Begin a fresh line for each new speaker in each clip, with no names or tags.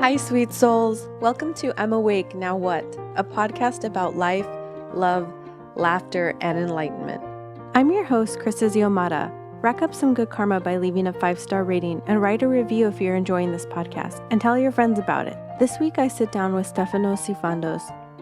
Hi, sweet souls. Welcome to I'm Awake, Now What? A podcast about life, love, laughter, and enlightenment. I'm your host, Krista Xiomara. Rack up some good karma by leaving a 5-star rating and write a review if you're enjoying this podcast, and tell your friends about it. This week I sit down with Stephan.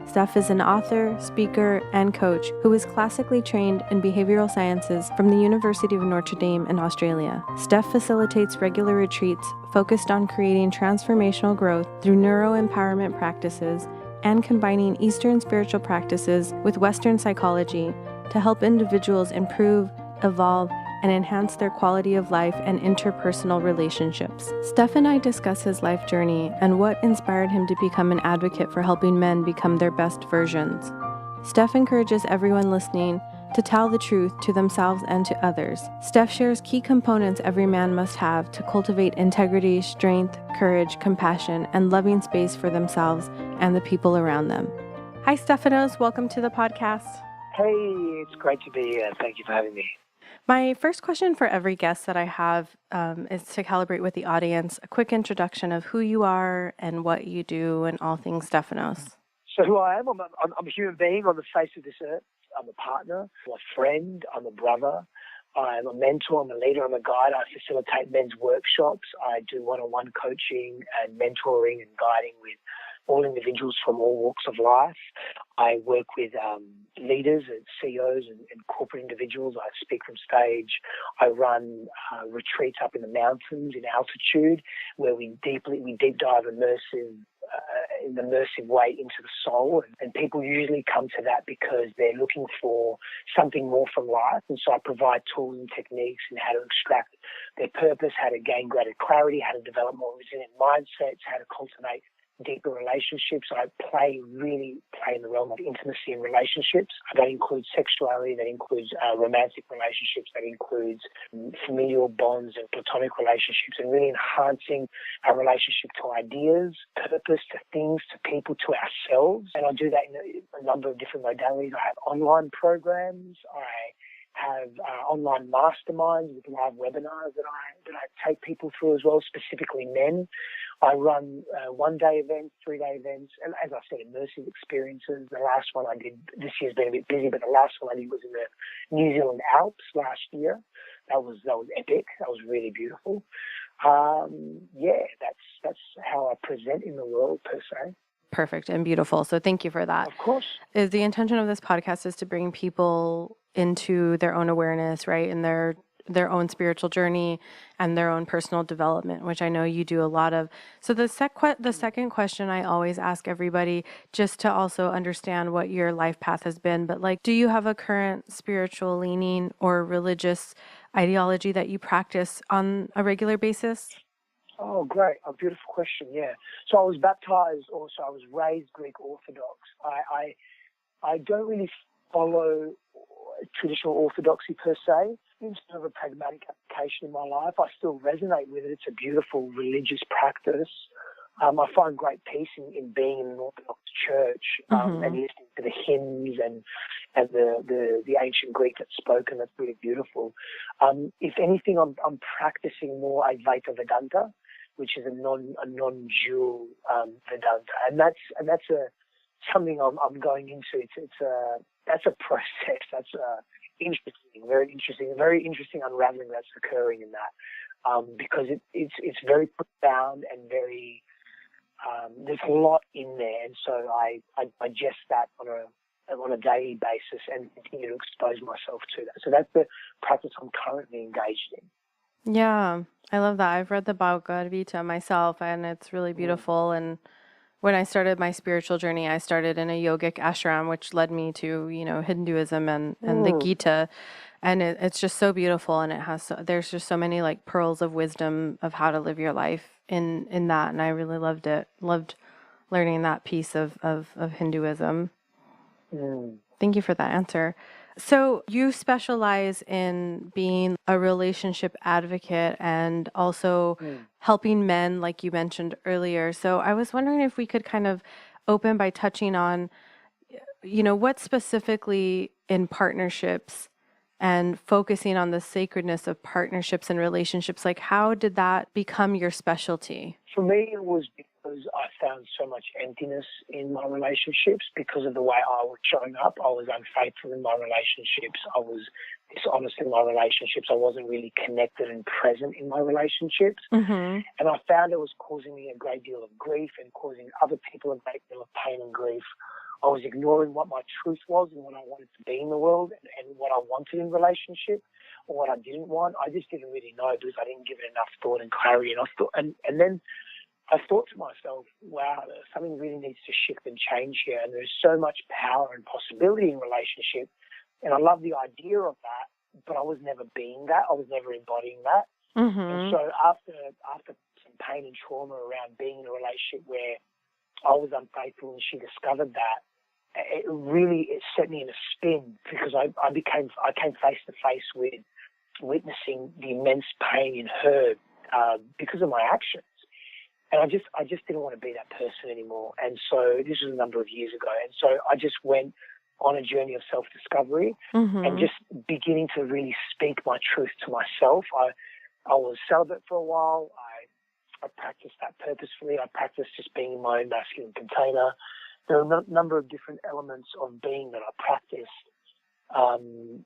Steph is an author, speaker, and coach who is classically trained in behavioral sciences from the University of Notre Dame in Australia. Steph facilitates regular retreats focused on creating transformational growth through neuro-empowerment practices and combining Eastern spiritual practices with Western psychology to help individuals improve, evolve, and enhance their quality of life and interpersonal relationships. Steph and I discuss his life journey and what inspired him to become an advocate for helping men become their best versions. Steph encourages everyone listening to tell the truth to themselves and to others. Steph shares key components every man must have to cultivate integrity, strength, courage, compassion, and loving space for themselves and the people around them. Hi, Stephanos. Welcome to the podcast.
Hey, it's great to be here. Thank you for having me.
My first question for every guest that I have is to calibrate with the audience, a quick introduction of who you are and what you do and all things Stephanos.
So who I am, I'm a human being on the face of this earth. I'm a partner, I'm a friend, I'm a brother, I'm a mentor, I'm a leader, I'm a guide. I facilitate men's workshops. I do one-on-one coaching and mentoring and guiding with all individuals from all walks of life. I work with leaders and CEOs and corporate individuals. I speak from stage. I run retreats up in the mountains in altitude where we deep dive in an immersive way into the soul. And people usually come to that because they're looking for something more from life. And so I provide tools and techniques in how to extract their purpose, how to gain greater clarity, how to develop more resilient mindsets, how to cultivate deeper relationships. I really play in the realm of intimacy and relationships. That includes sexuality, that includes romantic relationships, that includes familial bonds and platonic relationships, and really enhancing our relationship to ideas, purpose, to things, to people, to ourselves. And I do that in a number of different modalities. I have online programs. I have online masterminds with live webinars that I take people through as well, specifically men. I run one-day events, 3-day events, and as I said, immersive experiences. The last one I did, this year's been a bit busy, but the last one I did was in the New Zealand Alps last year. That was epic. That was really beautiful. That's how I present in the world per se.
Perfect and beautiful. So thank you for that.
Of course.
The intention of this podcast is to bring people into their own awareness, right, and their own spiritual journey and their own personal development, which I know you do a lot of. So the second question I always ask everybody, just to also understand what your life path has been, but like, do you have a current spiritual leaning or religious ideology that you practice on a regular basis?
Oh, great. A beautiful question, yeah. So I was baptized, also I was raised Greek Orthodox. I don't really follow traditional orthodoxy per se. In terms of a pragmatic application in my life, I still resonate with it. It's a beautiful religious practice. I find great peace in being in an Orthodox church and listening to the hymns and the ancient Greek that's spoken. That's really beautiful. If anything, I'm practicing more Advaita Vedanta, which is a non-dual Vedanta, and that's something I'm going into. That's a process. That's very interesting unraveling that's occurring in that, because it's very profound and very there's a lot in there, and so I digest that on a daily basis and continue to expose myself to that. So that's the practice I'm currently engaged in.
Yeah, I love that. I've read the Bhagavad Gita myself, and it's really beautiful. And when I started my spiritual journey, I started in a yogic ashram, which led me to, Hinduism and the Gita. And it's just so beautiful. And there's just so many like pearls of wisdom of how to live your life in that. And I really loved it. Loved learning that piece of Hinduism. Thank you for that answer. So you specialize in being a relationship advocate and also helping men, like you mentioned earlier. So I was wondering if we could kind of open by touching on, what specifically in partnerships and focusing on the sacredness of partnerships and relationships, like how did that become your specialty?
For me, it was because because I found so much emptiness in my relationships because of the way I was showing up. I was unfaithful in my relationships. I was dishonest in my relationships. I wasn't really connected and present in my relationships.
Mm-hmm.
And I found it was causing me a great deal of grief and causing other people a great deal of pain and grief. I was ignoring what my truth was and what I wanted to be in the world and what I wanted in relationship or what I didn't want. I just didn't really know because I didn't give it enough thought and clarity. And then I thought to myself, wow, something really needs to shift and change here. And there's so much power and possibility in relationship. And I love the idea of that, but I was never being that. I was never embodying that.
Mm-hmm.
And so after some pain and trauma around being in a relationship where I was unfaithful and she discovered that, it set me in a spin because I came face to face with witnessing the immense pain in her because of my actions. And I just didn't want to be that person anymore. And so this was a number of years ago. And so I just went on a journey of self-discovery
Mm-hmm.
and just beginning to really speak my truth to myself. I was celibate for a while. I practiced that purposefully. I practiced just being in my own masculine container. There are a number of different elements of being that I practiced. And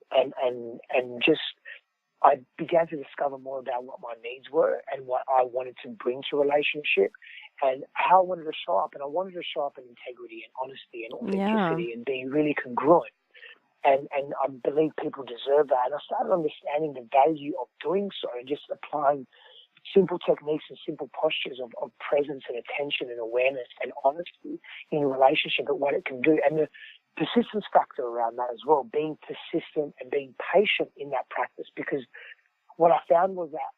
just I began to discover more about what my needs were and what I wanted to bring to a relationship and how I wanted to show up. And I wanted to show up in integrity and honesty and authenticity and being really congruent. And I believe people deserve that. And I started understanding the value of doing so and just applying simple techniques and simple postures of presence and attention and awareness and honesty in a relationship and what it can do. And the persistence factor around that as well, being persistent and being patient in that practice, because what I found was that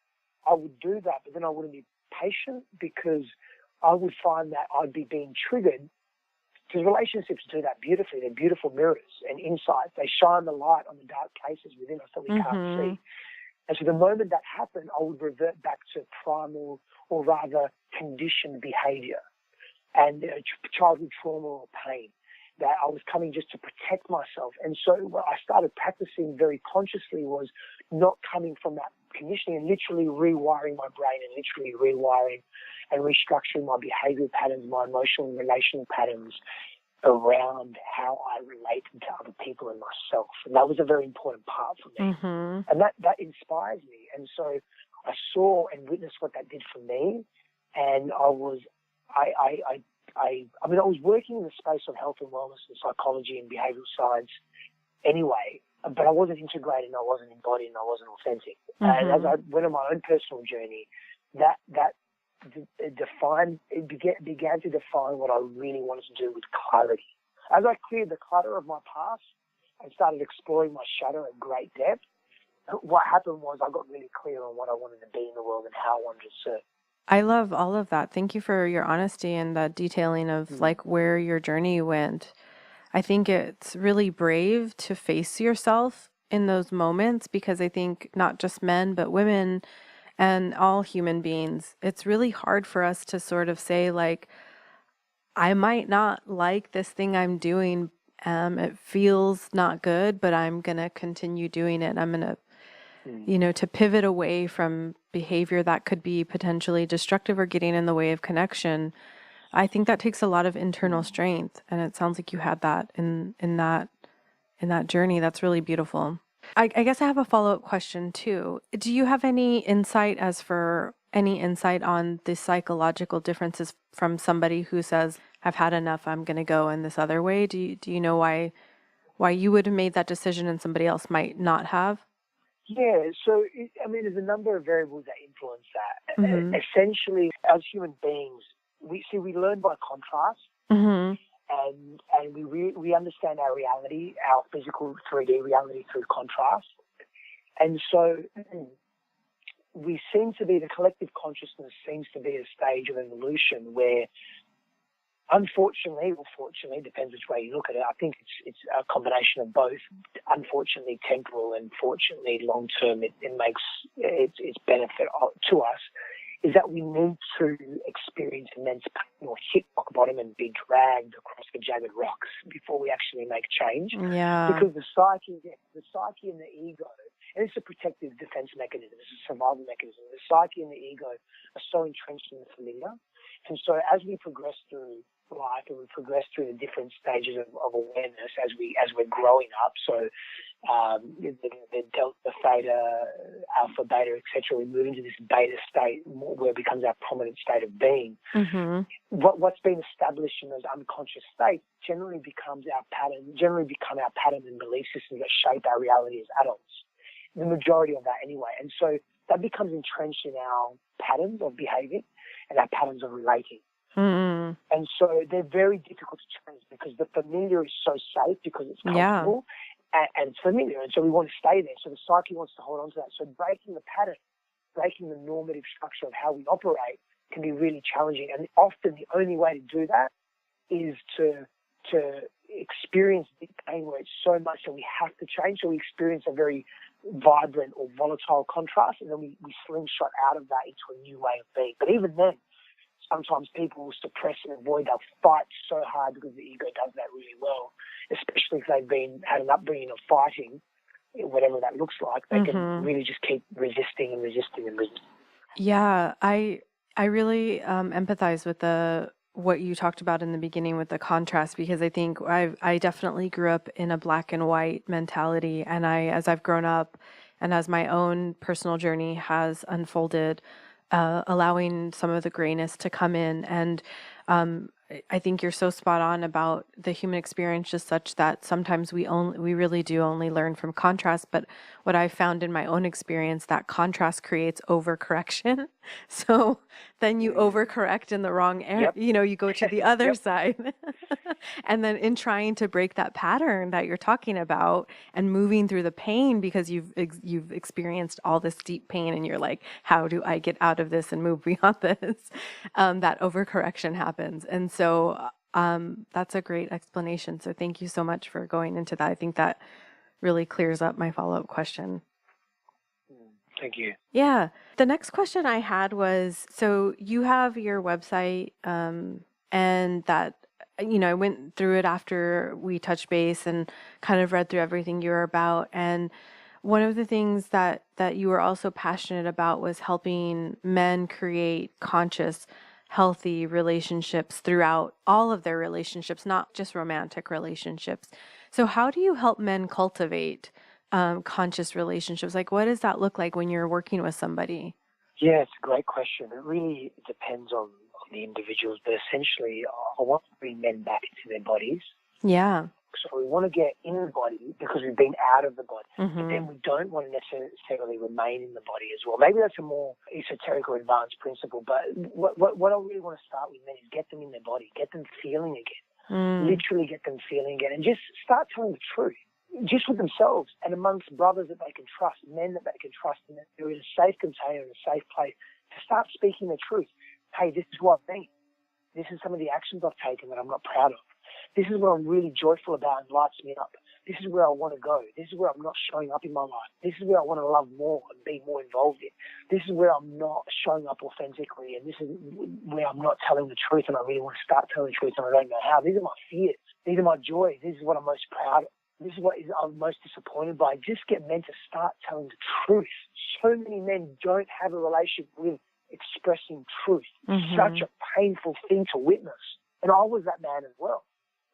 I would do that, but then I wouldn't be patient because I would find that I'd be being triggered, because relationships do that beautifully. They're beautiful mirrors and insights. They shine the light on the dark places within us that we can't see. And so the moment that happened, I would revert back to primal or rather conditioned behavior and childhood trauma or pain that I was coming just to protect myself. And so what I started practicing very consciously was not coming from that conditioning and literally rewiring my brain and literally rewiring and restructuring my behavior patterns, my emotional and relational patterns around how I related to other people and myself. And that was a very important part for me.
Mm-hmm.
And that inspires me. And so I saw and witnessed what that did for me. And I was working in the space of health and wellness and psychology and behavioral science anyway, but I wasn't integrated and I wasn't embodied and I wasn't authentic.
Mm-hmm.
And as I went on my own personal journey, it began to define what I really wanted to do with clarity. As I cleared the clutter of my past and started exploring my shadow at great depth, what happened was I got really clear on what I wanted to be in the world and how I wanted to serve.
I love all of that. Thank you for your honesty and the detailing of like where your journey went. I think it's really brave to face yourself in those moments, because I think not just men, but women and all human beings, it's really hard for us to sort of say like, I might not like this thing I'm doing. It feels not good, but I'm going to continue doing it. I'm going to, to pivot away from behavior that could be potentially destructive or getting in the way of connection. I think that takes a lot of internal strength. And it sounds like you had that in that journey. That's really beautiful. I guess I have a follow-up question too. Do you have any insight on the psychological differences from somebody who says, I've had enough, I'm going to go in this other way? Do you know why you would have made that decision and somebody else might not have?
Yeah, so, there's a number of variables that influence that.
Mm-hmm.
Essentially, as human beings, we learn by contrast.
Mm-hmm.
And we understand our reality, our physical 3D reality through contrast. And so we seem to be, the collective consciousness seems to be a stage of evolution where, unfortunately or fortunately, depends which way you look at it, I think it's a combination of both. Unfortunately temporal and fortunately long term, it makes its benefit to us, is that we need to experience immense pain or hit rock bottom and be dragged across the jagged rocks before we actually make change.
Yeah.
Because the psyche and the ego And it's a protective defense mechanism. It's a survival mechanism. The psyche and the ego are so entrenched in the familiar. And so as we progress through life and we progress through the different stages of awareness as we're growing up, so the delta, theta, alpha, beta, etc., we move into this beta state where it becomes our prominent state of being.
Mm-hmm.
What's been established in those unconscious states generally become our pattern and belief systems that shape our reality as adults. The majority of that anyway. And so that becomes entrenched in our patterns of behaving and our patterns of relating.
Mm-hmm.
And so they're very difficult to change because the familiar is so safe because it's comfortable and it's familiar. And so we want to stay there. So the psyche wants to hold on to that. So breaking the pattern, breaking the normative structure of how we operate can be really challenging. And often the only way to do that is to experience the pain where it's so much that we have to change. So we experience a very vibrant or volatile contrast, and then we slingshot out of that into a new way of being. But even then, sometimes people will suppress and avoid. They'll fight so hard because the ego does that really well, especially if they've had an upbringing of fighting, whatever that looks like. They can really just keep resisting and resisting and resisting.
Yeah, I really empathize with what you talked about in the beginning with the contrast, because I think I definitely grew up in a black and white mentality, and as I've grown up and as my own personal journey has unfolded, allowing some of the grayness to come in. And I think you're so spot on about the human experience is such that sometimes we really do only learn from contrast. But what I found in my own experience, that contrast creates overcorrection. So then you overcorrect in the wrong area.
Yep.
You go to the other
Yep.
side. And then in trying to break that pattern that you're talking about and moving through the pain, because you've experienced all this deep pain and you're like, how do I get out of this and move beyond this? That overcorrection happens. And so that's a great explanation. So thank you so much for going into that. I think that really clears up my follow-up question.
Thank you.
Yeah. The next question I had was, so you have your website, and that, I went through it after we touched base and kind of read through everything you were about. And one of the things that you were also passionate about was helping men create conscious, healthy relationships throughout all of their relationships, not just romantic relationships. So how do you help men cultivate conscious relationships? Like, what does that look like when you're working with somebody?
Yeah, it's a great question. It really depends on the individuals, but essentially I want to bring men back into their bodies.
Yeah.
So we want to get in the body because we've been out of the body.
Mm-hmm.
But then we don't want to necessarily remain in the body as well. Maybe that's a more esoteric or advanced principle, but what I really want to start with men is get them in their body, get them feeling again, literally get them feeling again, and just start telling the truth, just with themselves and amongst brothers that they can trust, men that they can trust, and that they're in a safe container, in a safe place, to start speaking the truth. Hey, this is what I mean. This is some of the actions I've taken that I'm not proud of. This is what I'm really joyful about and lights me up. This is where I want to go. This is where I'm not showing up in my life. This is where I want to love more and be more involved in. This is where I'm not showing up authentically, and this is where I'm not telling the truth, and I really want to start telling the truth, and I don't know how. These are my fears. These are my joys. This is what I'm most proud of. This is what I'm most disappointed by. Just get men to start telling the truth. So many men don't have a relationship with expressing truth.
Mm-hmm.
Such a painful thing to witness. And I was that man as well.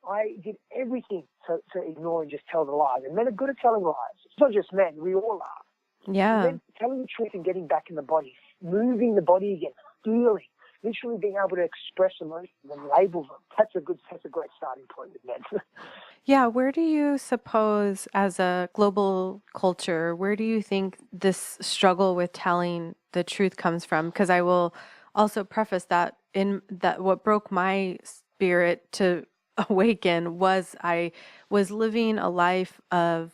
I did everything to ignore and just tell the lies. And men are good at telling lies. It's not just men. We all are.
Yeah.
Men telling the truth and getting back in the body, moving the body again, feeling, literally being able to express emotions and label them. That's a great starting point with men.
Yeah. Where do you suppose, as a global culture, where do you think this struggle with telling the truth comes from? Because I will also preface that what broke my spirit to awaken was I was living a life of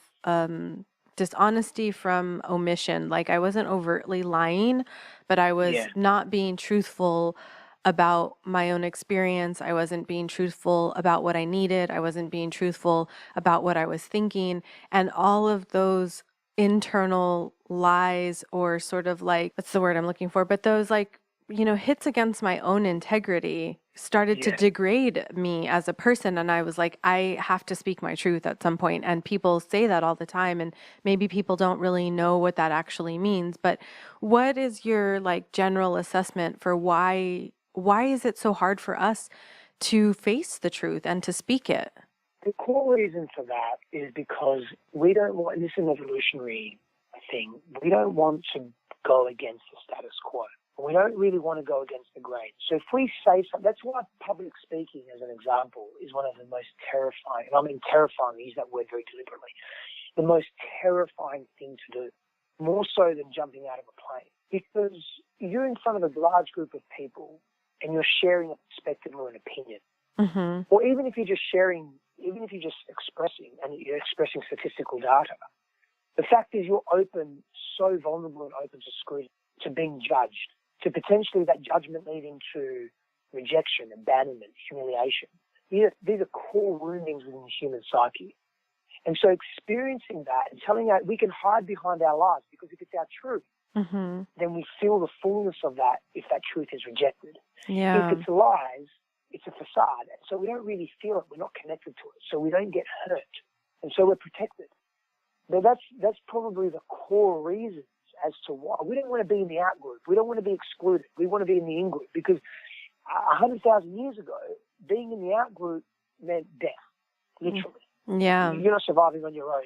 dishonesty from omission. Like, I wasn't overtly lying, but I was not being truthful about my own experience. I wasn't being truthful about what I needed. I wasn't being truthful about what I was thinking. And all of those internal lies, or sort of like, what's the word I'm looking for? But those, like, hits against my own integrity, started to degrade me as a person. And I was like, I have to speak my truth at some point. And people say that all the time. And maybe people don't really know what that actually means. But what is your like general assessment for why is it so hard for us to face the truth and to speak it?
The core reason for that is because we don't want, this is an evolutionary thing, we don't want to go against the status quo. We don't really want to go against the grain. So if we say something, that's why public speaking, as an example, is one of the most terrifying, and I mean terrifying, I use that word very deliberately, the most terrifying thing to do, more so than jumping out of a plane. Because you're in front of a large group of people and you're sharing a perspective or an opinion.
Mm-hmm.
Or even if you're just sharing, even if you're just expressing, and you're expressing statistical data, the fact is you're open, so vulnerable and open to scrutiny, to being judged, to potentially that judgment leading to rejection, abandonment, humiliation. These are core woundings within the human psyche. And so experiencing that and telling that we can hide behind our lies, because if it's our truth, then we feel the fullness of that if that truth is rejected.
Yeah.
If it's lies, it's a facade. So we don't really feel it. We're not connected to it. So we don't get hurt. And so we're protected. But that's probably the core reason as to why. We don't want to be in the out group. We don't want to be excluded. We want to be in the in group, because 100,000 years ago, being in the out group meant death, literally.
Yeah.
You're not surviving on your own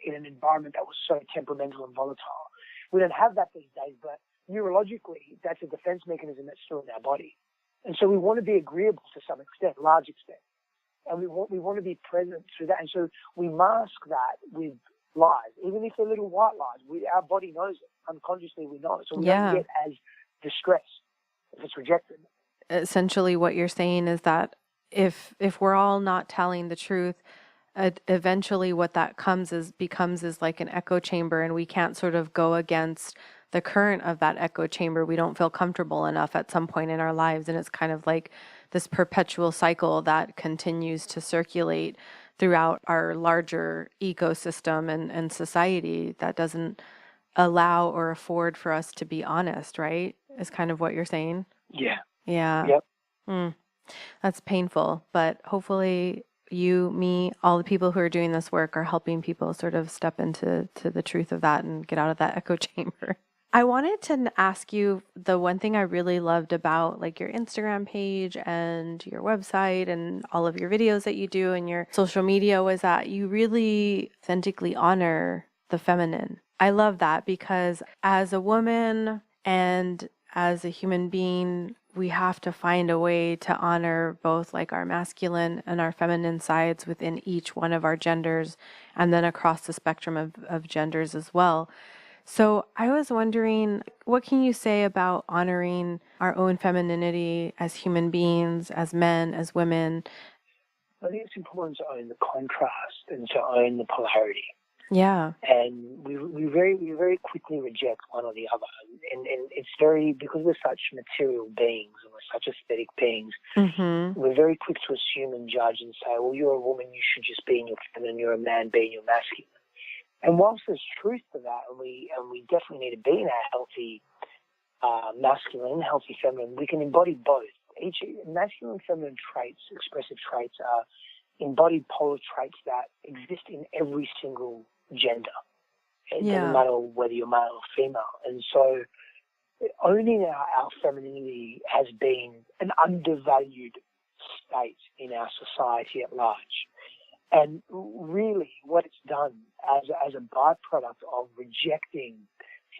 in an environment that was so temperamental and volatile. We don't have that these days, but neurologically, that's a defense mechanism that's still in our body. And so we want to be agreeable to some extent, large extent. And we want to be present through that. And so we mask that with lies, even if they're little white lies. Our body knows it. Unconsciously, we know it. So we don't get as distressed if it's rejected.
Essentially, what you're saying is that if we're all not telling the truth, eventually what that becomes is like an echo chamber, and we can't sort of go against the current of that echo chamber. We don't feel comfortable enough at some point in our lives, and it's kind of like this perpetual cycle that continues to circulate throughout our larger ecosystem and society that doesn't allow or afford for us to be honest, right? Is kind of what you're saying.
Yeah.
Yep. That's painful, but hopefully you, me, all the people who are doing this work are helping people sort of step into the truth of that and get out of that echo chamber. I wanted to ask you, the one thing I really loved about like your Instagram page and your website and all of your videos that you do and your social media was that you really authentically honor the feminine. I love that because as a woman and as a human being, we have to find a way to honor both like our masculine and our feminine sides within each one of our genders and then across the spectrum of genders as well. So I was wondering, what can you say about honoring our own femininity as human beings, as men, as women?
I think it's important to own the contrast and to own the polarity.
Yeah.
And we very quickly reject one or the other. And it's because we're such material beings and we're such aesthetic beings, we're very quick to assume and judge and say, well, you're a woman, you should just be in your feminine, you're a man, be in your masculine. And whilst there's truth to that, and we definitely need to be in our healthy masculine, healthy feminine, we can embody both. Each masculine and feminine traits, expressive traits, are embodied polar traits that exist in every single gender. It doesn't matter whether you're male or female. And so owning our femininity has been an undervalued state in our society at large. And really what it's done as a byproduct of rejecting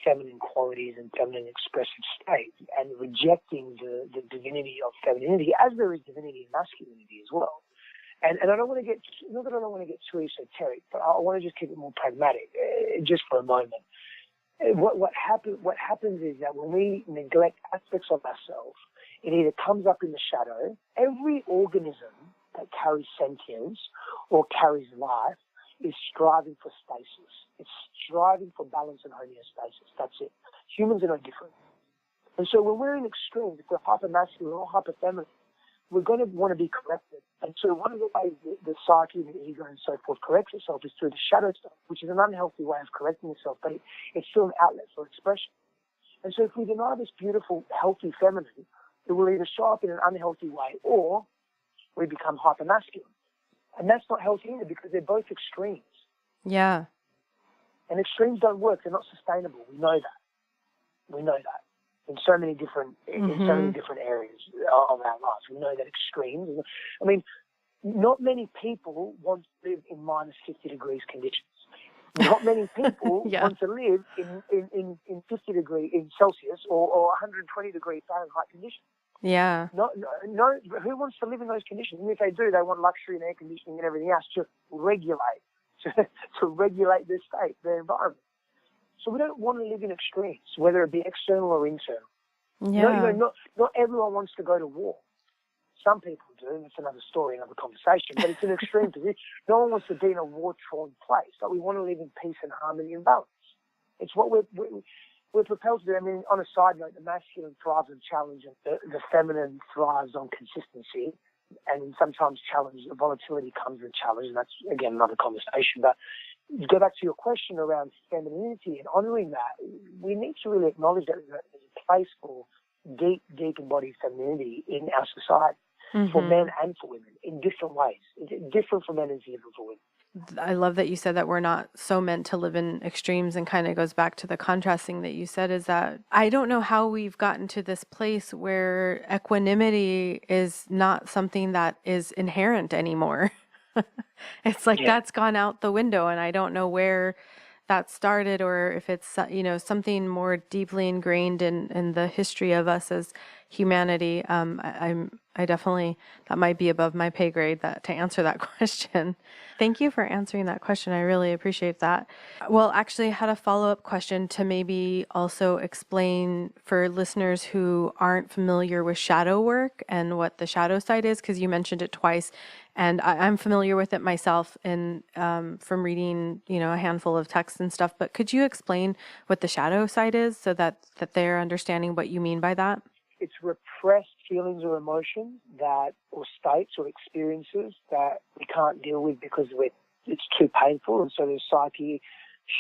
feminine qualities and feminine expressive states and rejecting the divinity of femininity, as there is divinity in masculinity as well. And I don't want to get, not that I don't want to get too esoteric, but I want to just keep it more pragmatic, just for a moment. What happens is that when we neglect aspects of ourselves, it either comes up in the shadow. Every organism that carries sentience or carries life is striving for stasis. It's striving for balance and homeostasis. That's it. Humans are no different. And so when we're in extremes, if we're hyper-masculine or hyper-feminine, we're going to want to be corrected. And so one of the ways the psyche, the ego and so forth corrects itself is through the shadow stuff, which is an unhealthy way of correcting itself, but it's still an outlet for expression. And so if we deny this beautiful, healthy feminine, it will either show up in an unhealthy way or we become hypermasculine. And that's not healthy either because they're both extremes.
Yeah.
And extremes don't work. They're not sustainable. We know that. We know that. In so many different areas of our lives. We know that extremes. I mean, not many people want to live in minus 50 degrees conditions. Not many people want to live in 50 degree in Celsius or 120 degree Fahrenheit conditions.
Yeah.
No, who wants to live in those conditions? And if they do, they want luxury and air conditioning and everything else to regulate, to regulate their state, their environment. So we don't want to live in extremes, whether it be external or internal.
Yeah.
Not everyone wants to go to war. Some people do, and it's another story, another conversation, but it's an extreme position. No one wants to be in a war-torn place. Like, we want to live in peace and harmony and balance. It's what we're propelled to do. I mean, on a side note, the masculine thrives on challenge, and the feminine thrives on consistency. And sometimes volatility comes with challenge, and that's, again, another conversation. But to go back to your question around femininity and honouring that, we need to really acknowledge that there's a place for deep embodied femininity in our society. For men and for women in different ways. It's different for men and different for women.
I love that you said that we're not so meant to live in extremes, and kind of goes back to the contrasting that you said, is that I don't know how we've gotten to this place where equanimity is not something that is inherent anymore. It's like that's gone out the window, and I don't know where that started, or if it's, something more deeply ingrained in the history of us as humanity. I definitely, that might be above my pay grade to answer that question. Thank you for answering that question. I really appreciate that. Well, actually, I had a follow-up question to maybe also explain for listeners who aren't familiar with shadow work and what the shadow side is, because you mentioned it twice, and I'm familiar with it myself from reading, a handful of texts and stuff. But could you explain what the shadow side is so that they're understanding what you mean by that?
It's repressed feelings or emotions or states or experiences that we can't deal with because it's too painful. And so the psyche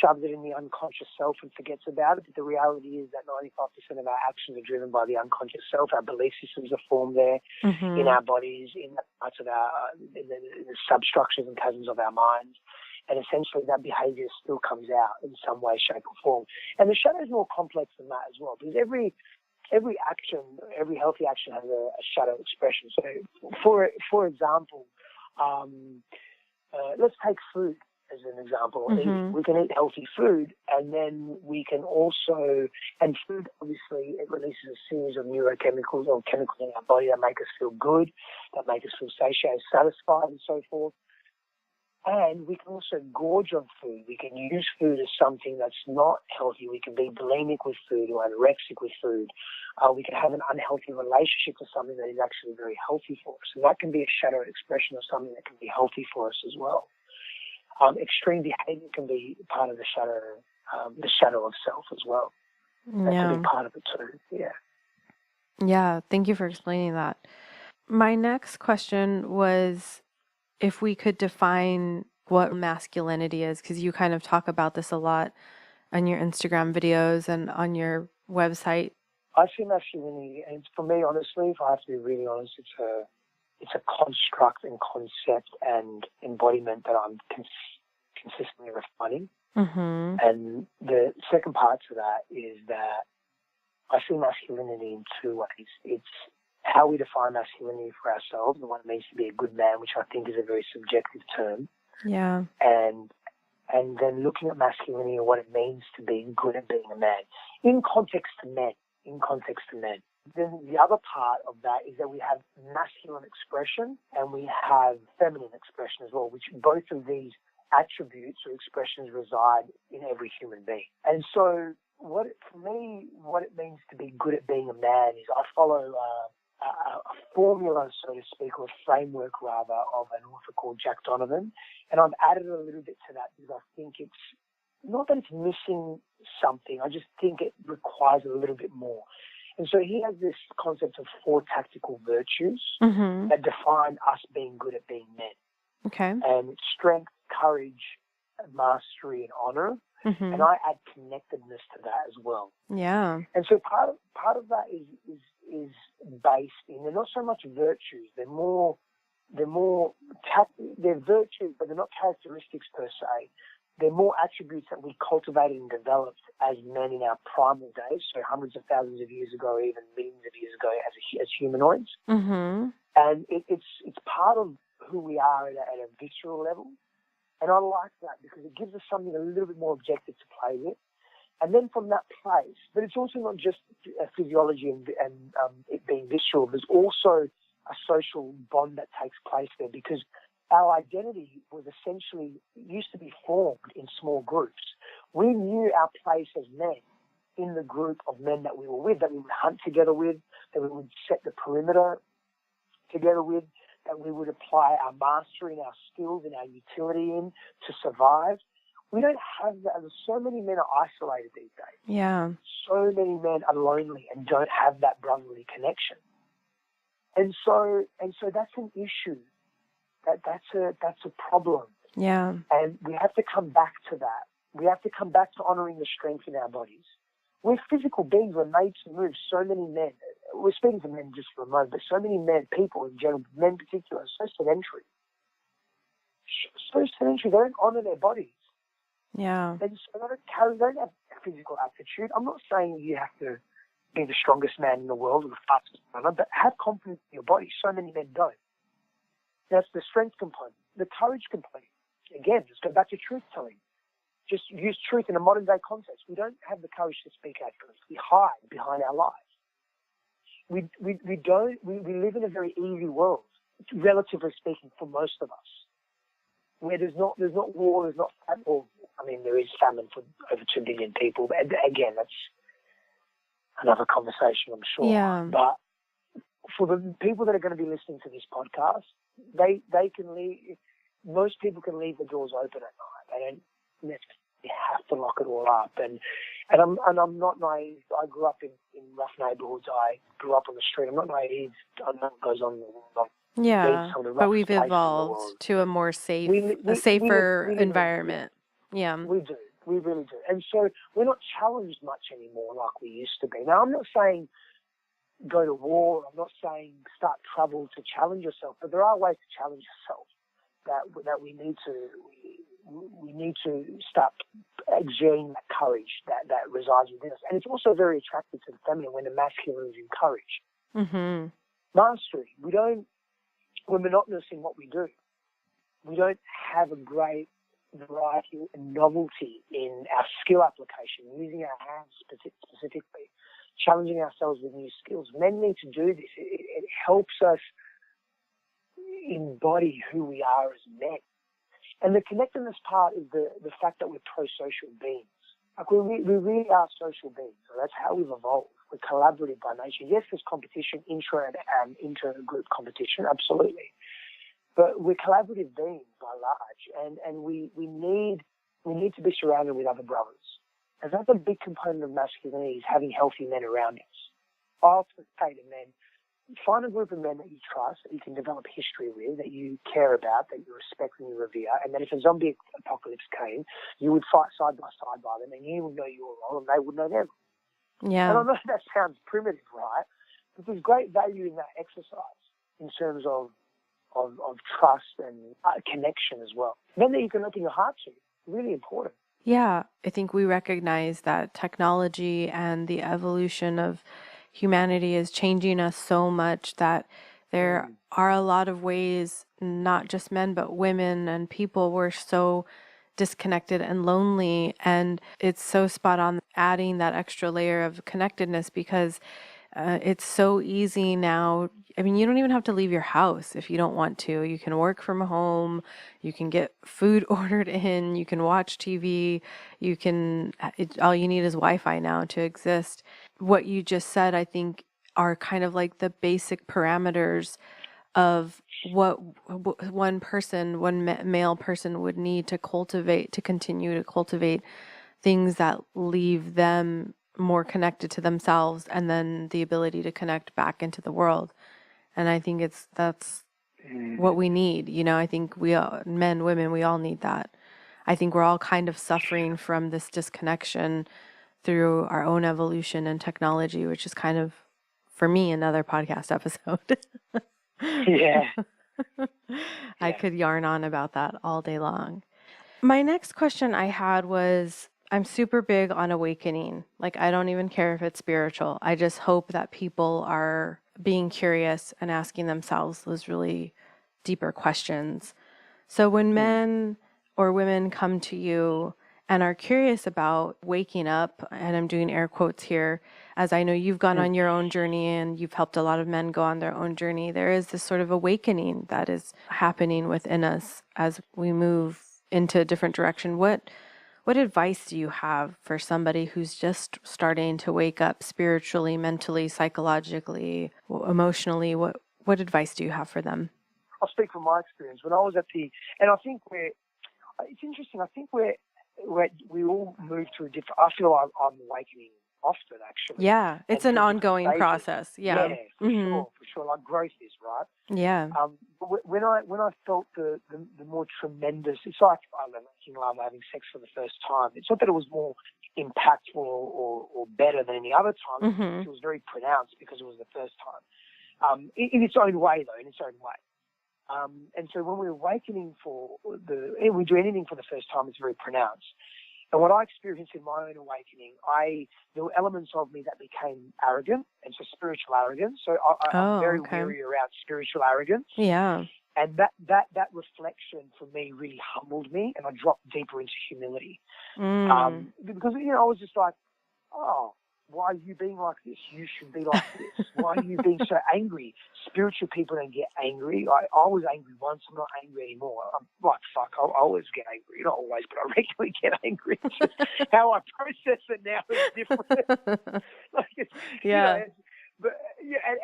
shoves it in the unconscious self and forgets about it. But the reality is that 95% of our actions are driven by the unconscious self. Our belief systems are formed there in our bodies, in the parts of in the substructures and chasms of our minds. And essentially that behavior still comes out in some way, shape or form. And the shadow is more complex than that as well, because every action, every healthy action has a shadow expression. So, for example, let's take food as an example. We can eat healthy food, and then we can also, and food obviously, it releases a series of neurochemicals or chemicals in our body that make us feel good, that make us feel satiated, satisfied, and so forth. And we can also gorge on food. We can use food as something that's not healthy. We can be bulimic with food or anorexic with food. We can have an unhealthy relationship to something that is actually very healthy for us. And that can be a shadow expression of something that can be healthy for us as well. Extreme behavior can be part of the shadow of self as well. That can be part of it too. Yeah.
Yeah. Thank you for explaining that. My next question was, if we could define what masculinity is, because you kind of talk about this a lot on your Instagram videos and on your website.
I see masculinity, and for me, honestly, if I have to be really honest, it's a construct and concept and embodiment that I'm consistently refining. And the second part to that is that I see masculinity in two ways. It's how we define masculinity for ourselves and what it means to be a good man, which I think is a very subjective term.
Yeah.
And then looking at masculinity and what it means to be good at being a man in context to men. Then the other part of that is that we have masculine expression and we have feminine expression as well, which both of these attributes or expressions reside in every human being. And so what it means to be good at being a man is I follow a formula, so to speak, or a framework rather, of an author called Jack Donovan. And I've added a little bit to that because I think it's not that it's missing something, I just think it requires a little bit more. And so he has this concept of 4 tactical virtues that define us being good at being men.
Okay.
And strength, courage, mastery, and honor. And I add connectedness to that as well.
Yeah.
And so part of that is is based in, they're not so much virtues, they're virtues, but they're not characteristics per se. They're more attributes that we cultivated and developed as men in our primal days, so hundreds of thousands of years ago, even millions of years ago, as humanoids.
Mm-hmm.
And it's part of who we are at a visceral level. And I like that because it gives us something a little bit more objective to play with. And then from that place, but it's also not just physiology and it being visceral. There's also a social bond that takes place there, because our identity was essentially used to be formed in small groups. We knew our place as men in the group of men that we were with, that we would hunt together with, that we would set the perimeter together with, that we would apply our mastery and our skills and our utility in to survive. We don't have that. So many men are isolated these days.
Yeah.
So many men are lonely and don't have that brotherly connection. And so that's an issue. That's a problem.
Yeah.
And we have to come back to that. We have to come back to honoring the strength in our bodies. We're physical beings. We're made to move. So many men, we're speaking to men just for a moment, but so many men, people in general, men in particular, are so sedentary. So sedentary. They don't honor their bodies.
Yeah.
They don't have physical aptitude. I'm not saying you have to be the strongest man in the world or the fastest runner, but have confidence in your body. So many men don't. That's the strength component. The courage component. Again, just go back to truth telling. Just use truth in a modern day context. We don't have the courage to speak our truth. We hide behind our lies. We live in a very easy world, relatively speaking, for most of us, where there's not war, there's not famine. Well, I mean, there is famine for over 2 billion people, but again, that's another conversation, I'm sure.
Yeah.
But for the people that are going to be listening to this podcast, they can leave. Most people can leave the doors open at night. They don't necessarily have to lock it all up. And I'm not naive. I grew up in rough neighbourhoods. I grew up on the street. I'm not naive. I know what goes on in the world.
Yeah, but we've evolved to a more safer environment. Yeah.
We do. We really do. And so we're not challenged much anymore like we used to be. Now, I'm not saying go to war. I'm not saying start trouble to challenge yourself, but there are ways to challenge yourself that we need to start exerting that courage that resides within us. And it's also very attractive to the feminine when the masculine is encouraged.
Mm-hmm.
Mastery. We're monotonous in what we do. We don't have a great variety and novelty in our skill application, using our hands specifically, challenging ourselves with new skills. Men need to do this. It helps us embody who we are as men. And the connectedness part is the fact that we're pro-social beings. Like we really are social beings. So that's how we've evolved. We're collaborative by nature. Yes, there's competition, intra and inter-group competition, absolutely. But we're collaborative beings by large, and we need to be surrounded with other brothers. And that's a big component of masculinity, is having healthy men around us. I often say to men, find a group of men that you trust, that you can develop history with, that you care about, that you respect and you revere, and that if a zombie apocalypse came, you would fight side by them, and you would know your role, and they would know them.
Yeah.
And I know that sounds primitive, right? But there's great value in that exercise in terms of trust and connection as well. Men that you can open your heart to, really important.
Yeah, I think we recognize that technology and the evolution of humanity is changing us so much that there are a lot of ways, not just men, but women and people were so disconnected and lonely. And it's so spot on adding that extra layer of connectedness, because it's so easy now. I mean, you don't even have to leave your house if you don't want to. You can work from home. You can get food ordered in. You can watch TV. All you need is Wi-Fi now to exist. What you just said, I think, are kind of like the basic parameters of what one male person would need to continue to cultivate things that leave them more connected to themselves, and then the ability to connect back into the world. And I think that's what we need. I think we all, men, women, we all need that. I think we're all kind of suffering from this disconnection through our own evolution and technology, which is kind of for me, another podcast episode.
Yeah.
I could yarn on about that all day long. My next question I had was, I'm super big on awakening. Like, I don't even care if it's spiritual. I just hope that people are being curious and asking themselves those really deeper questions. So when men or women come to you and are curious about waking up, and I'm doing air quotes here, as I know you've gone on your own journey and you've helped a lot of men go on their own journey, there is this sort of awakening that is happening within us as we move into a different direction. What advice do you have for somebody who's just starting to wake up spiritually, mentally, psychologically, emotionally? What advice do you have for them?
I'll speak from my experience. When I was and I think it's interesting, I think we all move to a different, I feel I'm awakening often, actually.
Yeah, it's an ongoing process. Yeah,
for sure, like growth is, right?
Yeah.
But when I felt the more tremendous, it's like I'm making love, having sex for the first time. It's not that it was more impactful or better than any other time. It was very pronounced because it was the first time. In its own way, though, in its own way. And so when we're awakening and we do anything for the first time, it's very pronounced. And what I experienced in my own awakening, there were elements of me that became arrogant, and so spiritual arrogance. So I'm very wary around spiritual arrogance.
Yeah.
And that reflection for me really humbled me, and I dropped deeper into humility. Because, I was just like, oh, why are you being like this? You should be like this. Why are you being so angry? Spiritual people don't get angry. I was angry once. I'm not angry anymore. I'm like, fuck, I always get angry. Not always, but I regularly get angry. It's just how I process it now is different.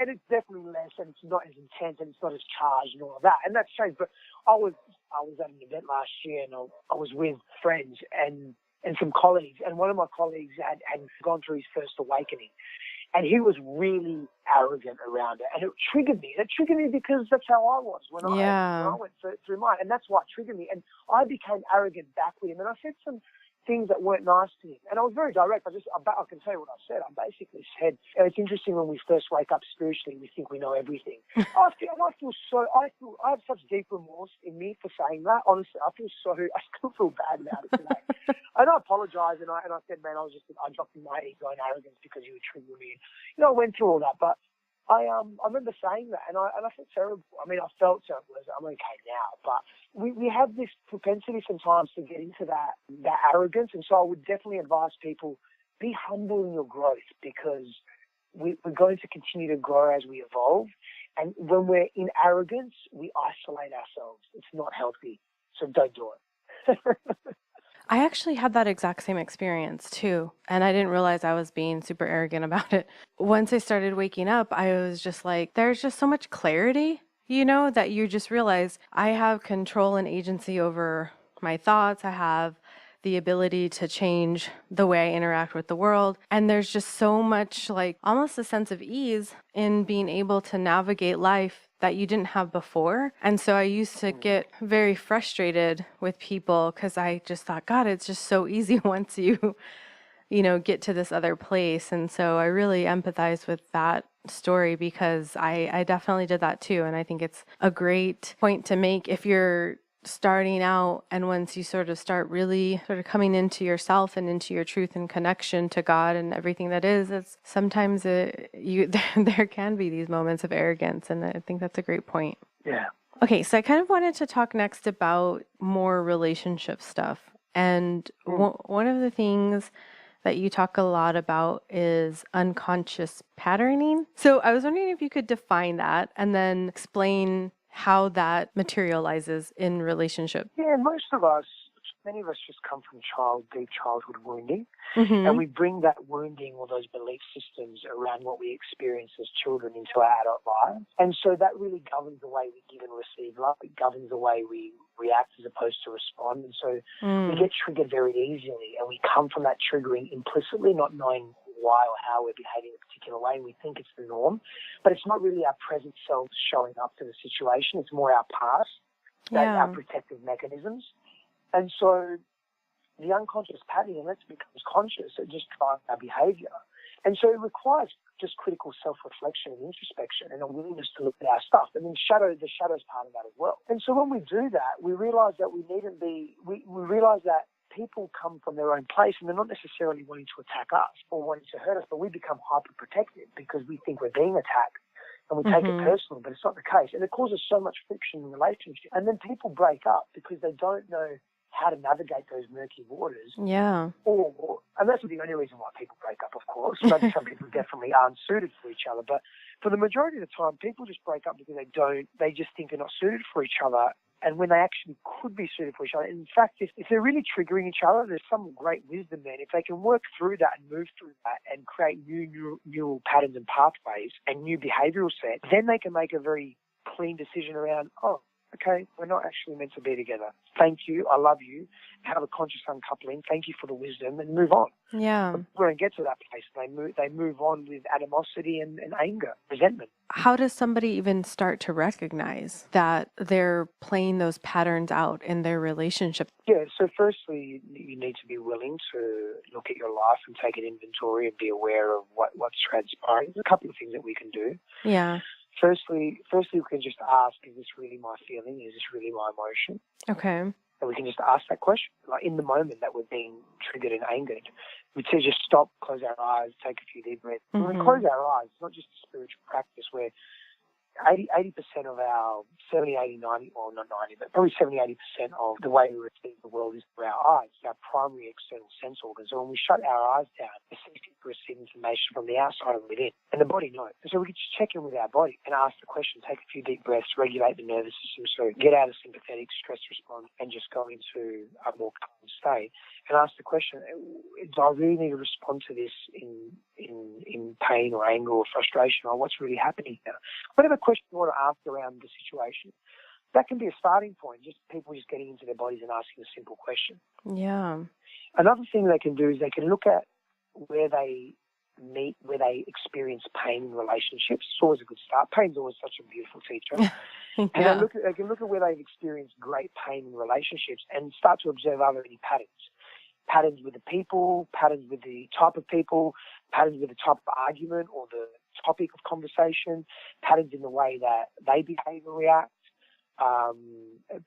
And it's definitely less, and it's not as intense, and it's not as charged and all of that. And that's changed. But I was at an event last year, and I was with friends and some colleagues, and one of my colleagues had gone through his first awakening, and he was really arrogant around it, and it triggered me. It triggered me because that's how I was when I went through mine, and that's why it triggered me, and I became arrogant back with him, and I said some things that weren't nice to him, and I was very direct. I can tell you what I said. I basically said, and it's interesting when we first wake up spiritually, we think we know everything. I have such deep remorse in me for saying that. Honestly, I still feel bad about it today. And I apologize, and I said, man, I dropped in my ego and arrogance because you were triggering me. I went through all that, but I remember saying that, and I felt terrible. I mean, I felt terrible. I'm okay now, but we have this propensity sometimes to get into that arrogance, and so I would definitely advise people, be humble in your growth, because we're going to continue to grow as we evolve, and when we're in arrogance, we isolate ourselves. It's not healthy, so don't do it.
I actually had that exact same experience too, and I didn't realize I was being super arrogant about it. Once I started waking up, I was just like, there's just so much clarity, that you just realize I have control and agency over my thoughts. I have the ability to change the way I interact with the world. And there's just so much, like, almost a sense of ease in being able to navigate life that you didn't have before. And so I used to get very frustrated with people because I just thought, God, it's just so easy once you get to this other place. And so I really empathize with that story because I definitely did that too. And I think it's a great point to make if you're starting out, and once you sort of start really sort of coming into yourself and into your truth and connection to God and everything that is, it's sometimes there can be these moments of arrogance, and I think that's a great point.
Yeah.
Okay, so I kind of wanted to talk next about more relationship stuff, and one of the things that you talk a lot about is unconscious patterning. So I was wondering if you could define that and then explain how that materializes in relationship.
Yeah, many of us just come from deep childhood wounding, and we bring that wounding or those belief systems around what we experience as children into our adult lives. And so that really governs the way we give and receive love. It governs the way we react as opposed to respond. And so we get triggered very easily, and we come from that triggering implicitly, not knowing why or how we're behaving a particular way, and we think it's the norm. But it's not really our present selves showing up to the situation. It's more our past, our protective mechanisms. And so the unconscious patterning, unless it becomes conscious, it just drives our behavior. And so it requires just critical self-reflection and introspection and a willingness to look at our stuff. And then the shadow's part of that as well. And so when we do that, we realize that we realize that people come from their own place and they're not necessarily wanting to attack us or wanting to hurt us, but we become hyper-protective because we think we're being attacked and we take it personally, but it's not the case. And it causes so much friction in relationships. And then people break up because they don't know how to navigate those murky waters.
Yeah.
And that's the only reason why people break up, of course. Maybe some people definitely aren't suited for each other. But for the majority of the time, people just break up because they just think they're not suited for each other. And when they actually could be suited for each other. In fact, if they're really triggering each other, there's some great wisdom there. And if they can work through that and move through that and create new neural patterns and pathways and new behavioural sets, then they can make a very clean decision around, oh, okay, we're not actually meant to be together. Thank you. I love you. Have a conscious uncoupling. Thank you for the wisdom and move on.
Yeah.
But when it gets to that place, they move on with animosity and anger, resentment.
How does somebody even start to recognize that they're playing those patterns out in their relationship?
Yeah, so firstly, you need to be willing to look at your life and take an inventory and be aware of what's transpiring. There's a couple of things that we can do.
Yeah.
Firstly, we can just ask, is this really my feeling? Is this really my emotion?
Okay.
And we can just ask that question. Like in the moment that we're being triggered and angered, we'd say just stop, close our eyes, take a few deep breaths. When we close our eyes, it's not just a spiritual practice where 80% of our 70, 80, 90, well, not 90, but probably 70, 80% of the way we receive the world is through our eyes, our primary external sense organs. So when we shut our eyes down, essentially we receive information from the outside and within, and the body knows. And so we can just check in with our body and ask the question, take a few deep breaths, regulate the nervous system, so get out of sympathetic stress response and just go into a more calm state. And ask the question, do I really need to respond to this in pain or anger or frustration, or what's really happening now? Whatever question you want to ask around the situation, that can be a starting point, just people just getting into their bodies and asking a simple question.
Yeah.
Another thing they can do is they can look at where they experience pain in relationships. It's always a good start. Pain's always such a beautiful teacher.
Yeah.
And they can look at where they've experienced great pain in relationships and start to observe are there any patterns. Patterns with the people, patterns with the type of people, patterns with the type of argument or the topic of conversation, patterns in the way that they behave and react,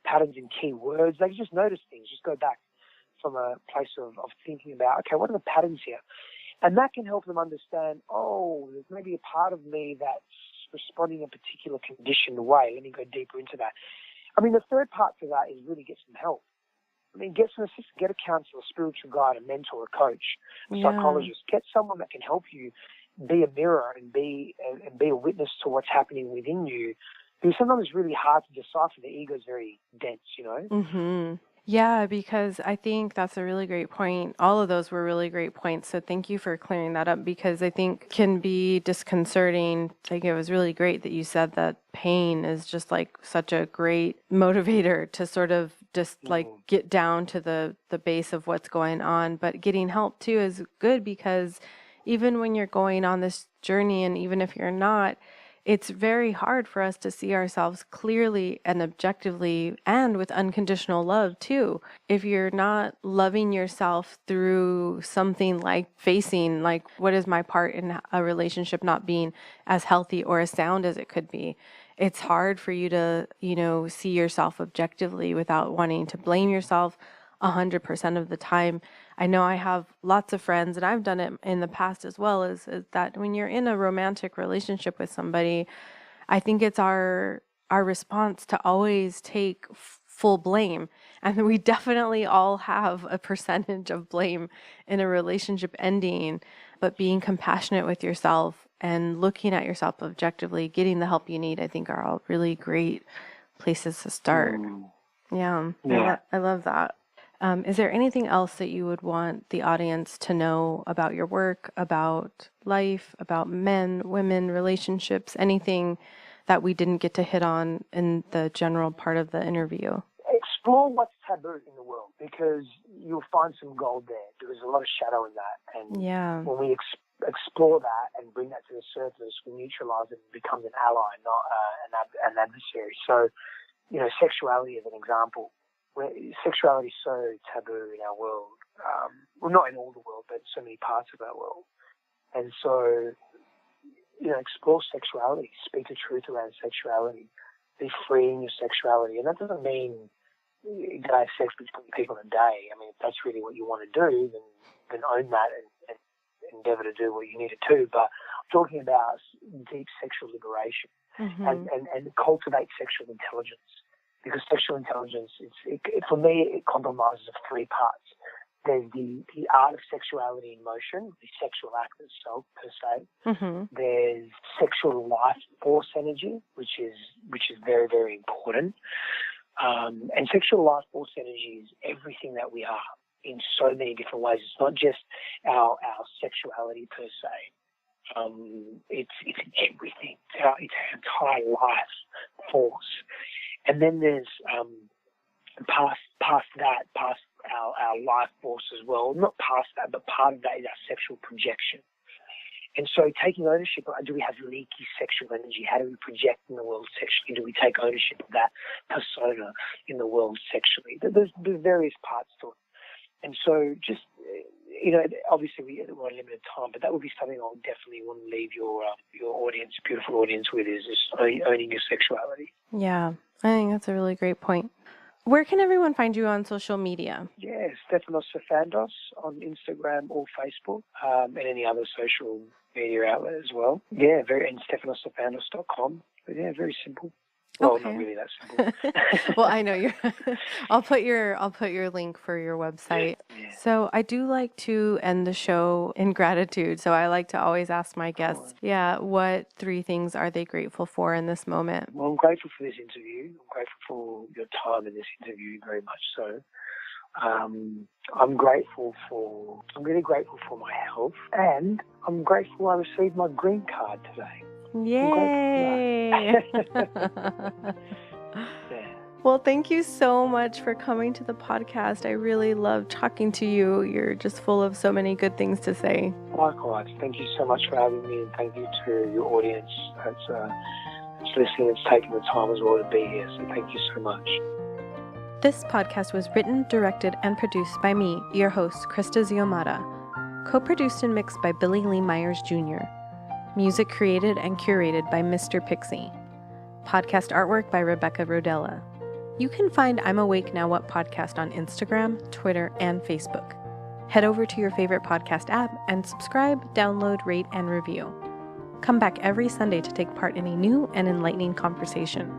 patterns in key words. They can just notice things, just go back from a place of thinking about, okay, what are the patterns here? And that can help them understand, oh, there's maybe a part of me that's responding in a particular conditioned way. Let me go deeper into that. I mean, the third part to that is really get some help. I mean, get some assistance, get a counselor, a spiritual guide, a mentor, a coach, a psychologist. Get someone that can help you be a mirror and be a witness to what's happening within you. Because sometimes it's really hard to decipher. The ego is very dense, you know?
Mm-hmm. Yeah, because I think that's a really great point. All of those were really great points. So thank you for clearing that up, because I think can be disconcerting. I think it was really great that you said that pain is just like such a great motivator to sort of just like get down to the base of what's going on. But getting help too is good, because even when you're going on this journey, and even if you're not, it's very hard for us to see ourselves clearly and objectively and with unconditional love too. If you're not loving yourself through something like facing, like, what is my part in a relationship not being as healthy or as sound as it could be? It's hard for you to, see yourself objectively without wanting to blame yourself 100% of the time. I know I have lots of friends, and I've done it in the past as well, is that when you're in a romantic relationship with somebody, I think it's our response to always take full blame. And we definitely all have a percentage of blame in a relationship ending, but being compassionate with yourself and looking at yourself objectively, getting the help you need, I think are all really great places to start. Yeah. I love that. Is there anything else that you would want the audience to know about your work, about life, about men, women, relationships, anything that we didn't get to hit on in the general part of the interview?
Explore what's taboo in the world, because you'll find some gold there. There's a lot of shadow in that. And when we explore that and bring that to the surface, we neutralize it and it becomes an ally, not an adversary. So, sexuality as an example. Where sexuality is so taboo in our world, well, not in all the world, but so many parts of our world. And so, explore sexuality, speak the truth around sexuality, be free in your sexuality. And that doesn't mean you can have sex with 20 people in a day. I mean, if that's really what you want to do, then own that and endeavour to do what you need to do. But I'm talking about deep sexual liberation and cultivate sexual intelligence. Because sexual intelligence, for me, it compromises of three parts. There's the art of sexuality in motion, the sexual act itself per se. There's sexual life force energy, which is very, very important. And sexual life force energy is everything that we are in so many different ways. It's not just our sexuality per se. It's everything. It's our entire life force. And then there's past our life force as well. Not past that, but part of that is our sexual projection. And so taking ownership, do we have leaky sexual energy? How do we project in the world sexually? Do we take ownership of that persona in the world sexually? There's various parts to it. And so just, obviously we're on limited time, but that would be something I'll definitely want to leave your audience, beautiful audience with, is just owning your sexuality.
Yeah, I think that's a really great point. Where can everyone find you on social media?
Yeah, Stephanos Stefandos on Instagram or Facebook, and any other social media outlet as well. Yeah, and stephanosstefanos.com. But yeah, very simple. Well,
Okay.
not really that simple.
Well, I know you're. I'll put your link for your website.
Yeah.
So I do like to end the show in gratitude. So I like to always ask my guests, what 3 things are they grateful for in this moment?
Well, I'm grateful for this interview. I'm grateful for your time in this interview, very much so. I'm really grateful for my health, and I'm grateful I received my green card today.
Yay! Well, thank you so much for coming to the podcast. I really love talking to you. You're just full of so many good things to say.
Likewise. Thank you so much for having me, and thank you to your audience that's listening and taking the time as well to be here. So thank you so much.
This podcast was written, directed, and produced by me, your host, Krista Xiomara. Co-produced and mixed by Billy Lee Myers Jr. Music created and curated by Mr. Pixie. Podcast artwork by Rebecca Rodella. You can find I'm Awake Now What podcast on Instagram, Twitter, and Facebook. Head over to your favorite podcast app and subscribe, download, rate, and review. Come back every Sunday to take part in a new and enlightening conversation.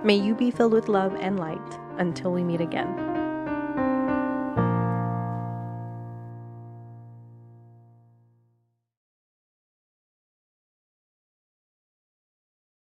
May you be filled with love and light until we meet again.